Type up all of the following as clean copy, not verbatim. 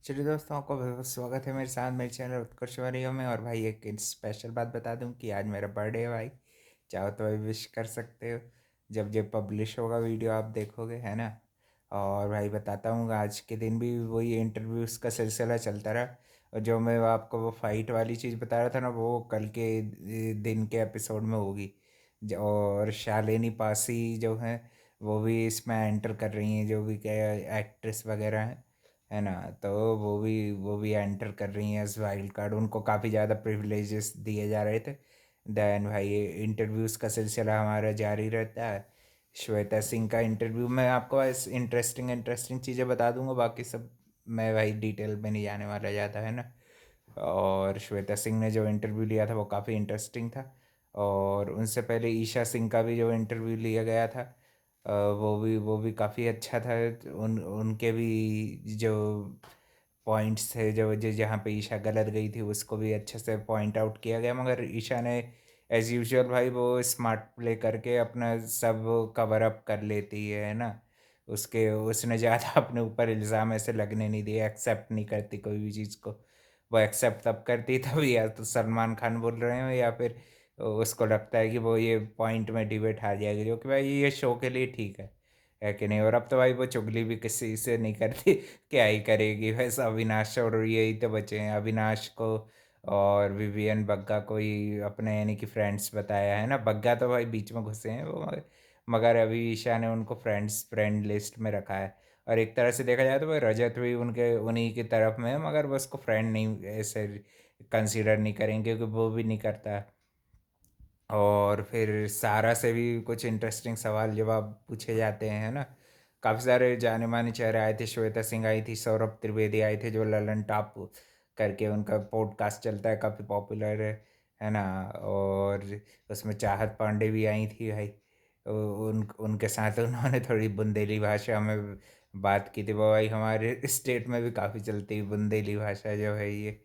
चलिए दोस्तों, आपका बहुत बहुत स्वागत है मेरे साथ मेरे चैनल उत्कर्ष वारियों में। और भाई एक स्पेशल बात बता दूं कि आज मेरा बर्थडे है भाई। चाहो तो भाई विश कर सकते हो। जब जब पब्लिश होगा वीडियो आप देखोगे, है ना। और भाई बताता हूँ, आज के दिन भी वही इंटरव्यूज़ का सिलसिला चलता रहा। और जो मैं आपको वो फाइट वाली चीज़ बता रहा था ना, वो कल के दिन के एपिसोड में होगी। और शालिनी पासी जो है वो भी इसमें एंटर कर रही हैं, जो भी क्या एक्ट्रेस वगैरह हैं, है ना। तो वो भी एंटर कर रही हैं एज वाइल्ड कार्ड। उनको काफ़ी ज़्यादा प्रिविलेजेस दिए जा रहे थे। देन भाई ये इंटरव्यूज़ का सिलसिला हमारा जारी रहता है। श्वेता सिंह का इंटरव्यू मैं आपको बस इंटरेस्टिंग इंटरेस्टिंग चीज़ें बता दूंगा, बाकी सब मैं भाई डिटेल में नहीं जाने वाला ज़्यादा, है ना। और श्वेता सिंह ने जो इंटरव्यू लिया था वो काफ़ी इंटरेस्टिंग था। और उनसे पहले ईशा सिंह का भी जो इंटरव्यू लिया गया था, वो भी काफ़ी अच्छा था। उन उनके भी जो पॉइंट्स थे, जो जहाँ पे ईशा गलत गई थी उसको भी अच्छे से पॉइंट आउट किया गया। मगर ईशा ने एज यूजुअल भाई वो स्मार्ट प्ले करके अपना सब कवर अप कर लेती है ना। उसके उसने ज़्यादा अपने ऊपर इल्ज़ाम ऐसे लगने नहीं दिए, एक्सेप्ट नहीं करती कोई भी चीज़ को। वो एक्सेप्ट तब करती तब या तो सलमान खान बोल रहे हो, या फिर उसको लगता है कि वो ये पॉइंट में डिबेट हार जाएगी, जो कि भाई ये शो के लिए ठीक है कि नहीं। और अब तो भाई वो चुगली भी किसी से नहीं करती। क्या ही करेगी, वैसे अविनाश और यही तो बचे हैं, अविनाश को और विवियन बग्गा को ही अपने यानी कि फ्रेंड्स बताया है ना। बग्गा तो भाई बीच में घुसे हैं वो, मगर अभी ईशा ने उनको फ्रेंड लिस्ट में रखा है। और एक तरह से देखा जाए तो भाई रजत भी उनके उन्हीं की तरफ में है, मगर वो उसको फ्रेंड नहीं ऐसे कंसीडर नहीं करेंगे, क्योंकि वो भी नहीं करता। और फिर सारा से भी कुछ इंटरेस्टिंग सवाल जवाब पूछे जाते हैं, है ना। काफ़ी सारे जाने माने चेहरे आए थे, श्वेता सिंह आई थी, सौरभ त्रिवेदी आए थे, जो ललन टॉप करके उनका पॉडकास्ट चलता है, काफ़ी पॉपुलर है ना। और उसमें चाहत पांडे भी आई थी भाई। उनके साथ उन्होंने थोड़ी बुंदेली भाषा में बात की थी। वो भाई हमारे स्टेट में भी काफ़ी चलती है बुंदेली भाषा जो है ये।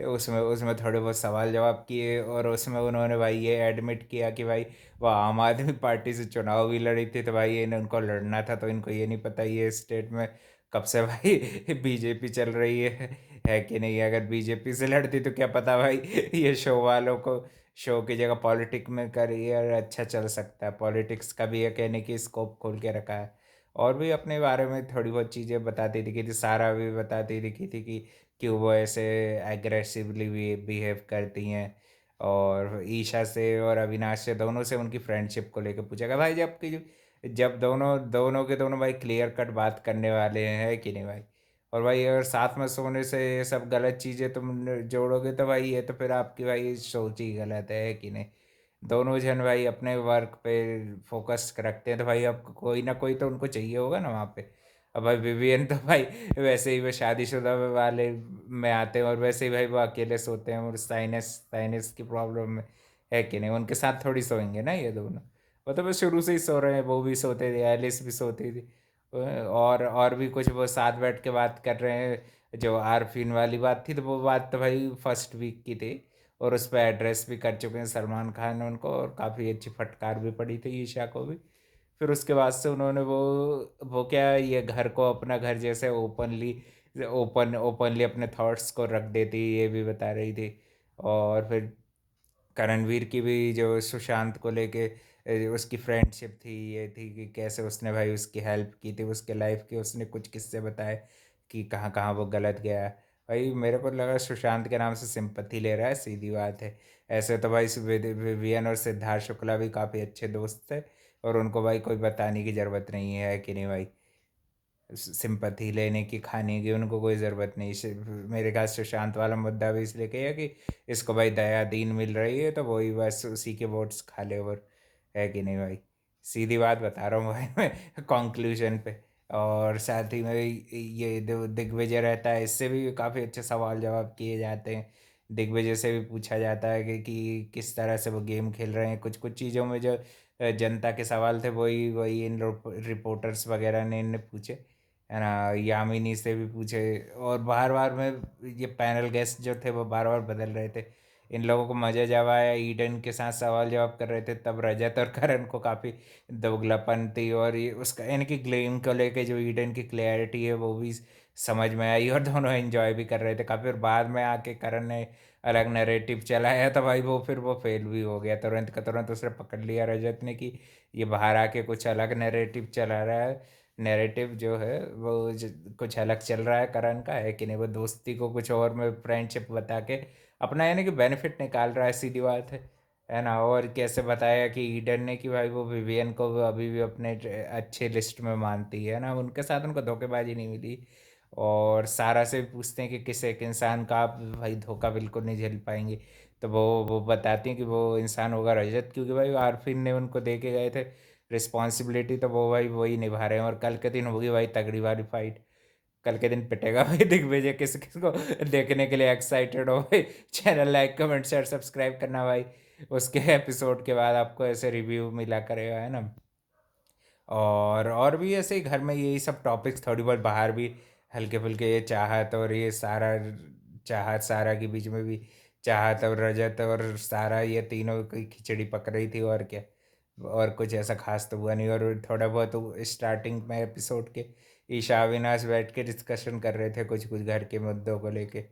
उसमें उसमें थोड़े बहुत सवाल जवाब किए, और उसमें उन्होंने भाई ये एडमिट किया कि भाई वो आम आदमी पार्टी से चुनाव भी लड़ी थी, तो भाई इन्हें उनको लड़ना था, तो इनको ये नहीं पता ये स्टेट में कब से भाई बीजेपी चल रही है कि नहीं। अगर बीजेपी से लड़ती तो क्या पता भाई ये शो वालों को शो की जगह पॉलिटिक्स में करियर अच्छा चल सकता है। पॉलिटिक्स का भी है कहने की स्कोप खोल के रखा है। और भी अपने बारे में थोड़ी बहुत चीज़ें बताती थी कि सारा भी बताती दिखी थी कि क्यों वो ऐसे एग्रेसिवली भी बिहेव करती हैं। और ईशा से और अविनाश से दोनों से उनकी फ्रेंडशिप को लेकर पूछा गया भाई, जब दोनों दोनों के दोनों भाई क्लियर कट बात करने वाले हैं, है कि नहीं भाई। और भाई अगर साथ में सोने से ये सब गलत चीज़ें तुम जोड़ोगे तो भाई ये तो फिर आपकी भाई सोच ही गलत है कि नहीं। दोनों जन भाई अपने वर्क पे फोकस रखते हैं, तो भाई अब कोई ना कोई तो उनको चाहिए होगा ना वहाँ पे। अब भाई विवियन तो भाई वैसे ही वो शादीशुदा वाले में आते हैं, और वैसे ही भाई वो अकेले सोते हैं, और साइनस साइनस की प्रॉब्लम में, है कि नहीं। उनके साथ थोड़ी सोएंगे ना ये दोनों। वो तो बस शुरू से ही सो रहे हैं, वो भी सोते थे, एलिस भी सोती थी। और भी कुछ वो साथ बैठ के बात कर रहे हैं। जो आरफीन वाली बात थी, तो वो बात तो भाई फर्स्ट वीक की थी, और उस पर एड्रेस भी कर चुके हैं सलमान खान ने उनको, और काफ़ी अच्छी फटकार भी पड़ी थी ईशा को भी। फिर उसके बाद से उन्होंने वो क्या ये घर को अपना घर जैसे ओपनली अपने थॉट्स को रख देती, ये भी बता रही थी। और फिर करणवीर की भी जो सुशांत को लेके उसकी फ्रेंडशिप थी, ये थी कि कैसे उसने भाई उसकी हेल्प की थी उसके लाइफ की। उसने कुछ किस्से बताए कि कहाँ कहाँ वो गलत गया। भाई मेरे को लगा सुशांत के नाम से सिंपत्ति ले रहा है, सीधी बात है। ऐसे तो भाई विवियन और सिद्धार्थ शुक्ला भी काफ़ी अच्छे दोस्त थे, और उनको भाई कोई बताने की ज़रूरत नहीं है कि नहीं भाई। सिंपैथी लेने की खाने की उनको कोई ज़रूरत नहीं। मेरे ख्याल से सुशांत वाला मुद्दा भी इसलिए किया कि इसको भाई दया दीन मिल रही है, तो वही बस उसी के वोट्स खा ले, और है कि नहीं भाई। सीधी बात बता रहा हूँ भाई मैं कंक्लूजन पे। और साथ ही में ये दिग्विजय रहता है, इससे भी काफ़ी अच्छे सवाल जवाब किए जाते हैं। दिग्विजय से भी पूछा जाता है कि किस तरह से वो गेम खेल रहे हैं। कुछ कुछ चीज़ों में जो जनता के सवाल थे, वही वही इन रिपोर्टर्स वगैरह ने इन्हें पूछे, है ना। यामिनी से भी पूछे। और बार बार में ये पैनल गेस्ट जो थे वो बार बार बदल रहे थे। इन लोगों को मज़ा जब आया ईडन के साथ सवाल जवाब कर रहे थे, तब रजत और करण को काफ़ी दोगलापन थी। और ये उसका इनकी क्लेम को लेके जो ईडन की क्लैरिटी है वो भी समझ में आई और दोनों एंजॉय भी कर रहे थे काफ़ी। और बाद में आके करण ने अलग नैरेटिव चलाया तो भाई वो फिर वो फेल भी हो गया, तुरंत का तुरंत उसने पकड़ लिया रजत ने कि ये बाहर आके कुछ अलग नैरेटिव चला रहा है। नैरेटिव जो है वो कुछ अलग चल रहा है करण का, है कि नहीं। वो दोस्ती को कुछ और में फ्रेंडशिप बता के अपना यानी कि बेनिफिट निकाल रहा है, सीधी बात है ना। और कैसे बताया कि ईडन ने कि भाई वो विवियन को वो अभी भी अपने अच्छे लिस्ट में मानती है ना, उनके साथ उनको धोखेबाजी नहीं मिली। और सारा से पूछते हैं कि किस एक इंसान का आप भाई धोखा बिल्कुल नहीं झेल पाएंगे, तो वो बताती हैं कि वो इंसान होगा रजत, क्योंकि भाई आरफिन ने उनको दे के गए थे रिस्पॉन्सिबिलिटी, तो वो भाई वही निभा रहे हैं। और कल के दिन होगी भाई तगड़ी वाली फाइट, कल के दिन पिटेगा भाई दिग्विजय। किस किस को देखने के लिए एक्साइटेड हो भाई, channel like comment share subscribe करना भाई। उसके एपिसोड के बाद आपको ऐसे रिव्यू मिला करेगा, है ना। और भी ऐसे ही घर में यही सब टॉपिक्स, थोड़ी बहुत बाहर भी हल्के फुल्के, ये चाहत और ये सारा, चाहत सारा के बीच में भी चाहत और रजत और सारा, ये तीनों की खिचड़ी पक रही थी और क्या। और कुछ ऐसा खास तो हुआ नहीं। और थोड़ा बहुत स्टार्टिंग में एपिसोड के ईशा अविनाश बैठ के डिस्कशन कर रहे थे कुछ कुछ घर के मुद्दों को लेके,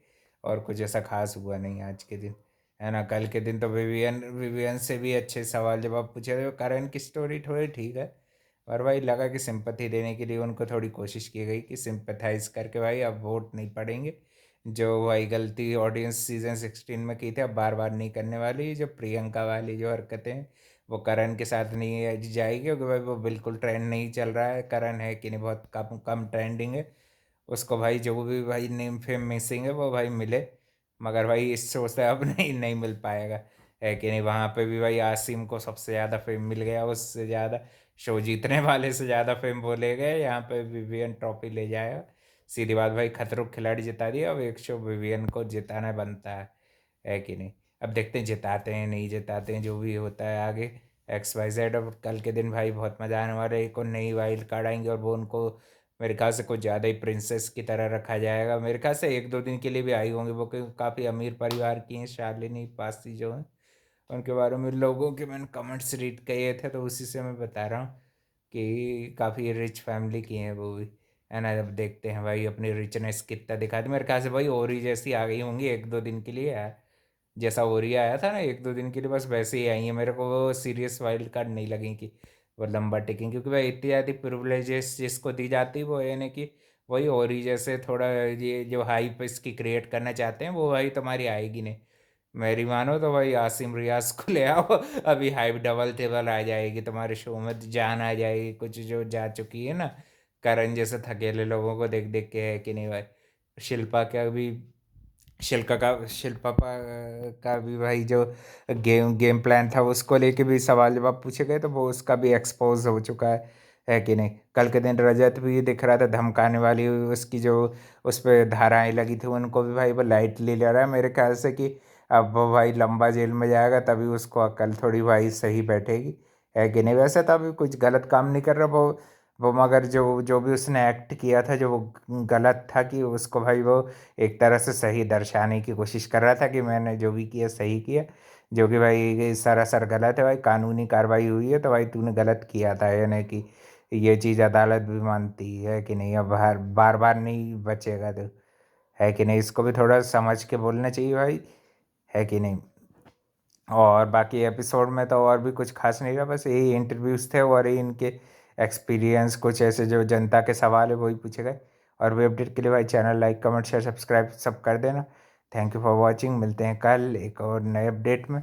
और कुछ ऐसा खास हुआ नहीं आज के दिन, है ना। कल के दिन तो विवियन विवियन से भी अच्छे सवाल जवाब पूछे थे। करण की स्टोरी थोड़ी ठीक है, और भाई लगा कि सिंपैथी देने के लिए उनको थोड़ी कोशिश की गई कि सिंपैथाइज करके भाई अब वोट नहीं पड़ेंगे। जो भाई गलती ऑडियंस सीजन 16 में की थी अब बार बार नहीं करने वाली। जो प्रियंका वाली जो हरकतें हैं वो करण के साथ नहीं जाएगी, क्योंकि भाई वो बिल्कुल ट्रेंड नहीं चल रहा है। करण है कि नहीं बहुत कम कम ट्रेंडिंग है। उसको भाई जो भी भाई नेम फेम मिसिंग है वो भाई मिले, मगर भाई इस शो से अब नहीं मिल पाएगा, है कि नहीं। वहाँ पे भी भाई आसिम को सबसे ज़्यादा फेम मिल गया, उससे ज़्यादा शो जीतने वाले से ज़्यादा फेम वो ले गए। यहाँ पे विवियन ट्रॉफी ले जाएगा, सीधी बात भाई। खतरों के खिलाड़ी जिता दिया, अब एक शो विवियन को जिताना बनता है कि नहीं। अब देखते हैं जिताते हैं नहीं जिताते हैं, जो भी होता है आगे XYZ। अब कल के दिन भाई बहुत मज़ा आने वाला है। एक और नई वाइल्ड कार्ड आएंगे और वो उनको मेरे ख्याल से कुछ ज़्यादा ही प्रिंसेस की तरह रखा जाएगा। मेरे ख्याल से एक दो दिन के लिए भी आई होंगी वो, क्योंकि काफ़ी अमीर परिवार की हैं शालिनी पासी जो हैं। उनके बारे में लोगों के मैंने कमेंट्स रीड किए थे, तो उसी से मैं बता रहा हूँ कि काफ़ी रिच फैमिली की हैं वो भी, है ना। अब देखते हैं भाई अपनी रिचनेस कितना दिखाती। मेरे ख्याल से भाई ओरी जैसी आ गई होंगी एक दो दिन के लिए यार, जैसा ओरी आया था ना एक दो दिन के लिए, बस वैसे ही आई है। मेरे को वो सीरियस वाइल्ड कार्ड नहीं लगी कि वो लंबा टिकेंगे, क्योंकि भाई इतनी ज़्यादा प्रिविलेजेस जिसको दी जाती है वो है ना कि वही ओरी जैसे थोड़ा ये जो हाइप इसकी क्रिएट करना चाहते हैं वो भाई तुम्हारी आएगी नहीं। मेरी मानो तो भाई आसिम रियाज को ले आओ, अभी हाइप डबल टेबल आ जाएगी तुम्हारे शो में, जान आ जाएगी कुछ जो जा चुकी है ना। करण जैसे थकेले लोगों को देख देख के, है कि नहीं भाई। शिल्पा का भी, शिल्पा का भी भाई जो गेम गेम प्लान था उसको लेके भी सवाल जवाब पूछे गए, तो वो उसका भी एक्सपोज हो चुका है कि नहीं। कल के दिन रजत भी दिख रहा था धमकाने वाली, उसकी जो उस पर धाराएं लगी थी उनको भी भाई वो लाइटली ले रहा है मेरे ख्याल से कि अब वो भाई लंबा जेल में जाएगा तभी उसको अकल थोड़ी भाई सही बैठेगी, है कि नहीं। वैसे तो अभी कुछ गलत काम नहीं कर रहा वो मगर जो जो भी उसने एक्ट किया था जो वो गलत था, कि उसको भाई वो एक तरह से सही दर्शाने की कोशिश कर रहा था कि मैंने जो भी किया सही किया, जो कि भाई ये सरासर गलत है भाई। कानूनी कार्रवाई हुई है तो भाई तूने गलत किया था, यानी कि ये चीज़ अदालत भी मानती है कि नहीं। अब हर बार बार नहीं बचेगा तो, है कि नहीं। इसको भी थोड़ा समझ के बोलना चाहिए भाई, है कि नहीं। और बाकी एपिसोड में तो और भी कुछ खास नहीं रहा, बस यही इंटरव्यूज़ थे और यही इनके एक्सपीरियंस, कुछ ऐसे जो जनता के सवाल है वही पूछे गए। और भी अपडेट के लिए भाई channel like comment share subscribe सब कर देना। थैंक यू फॉर वॉचिंग, मिलते हैं कल एक और नए अपडेट में।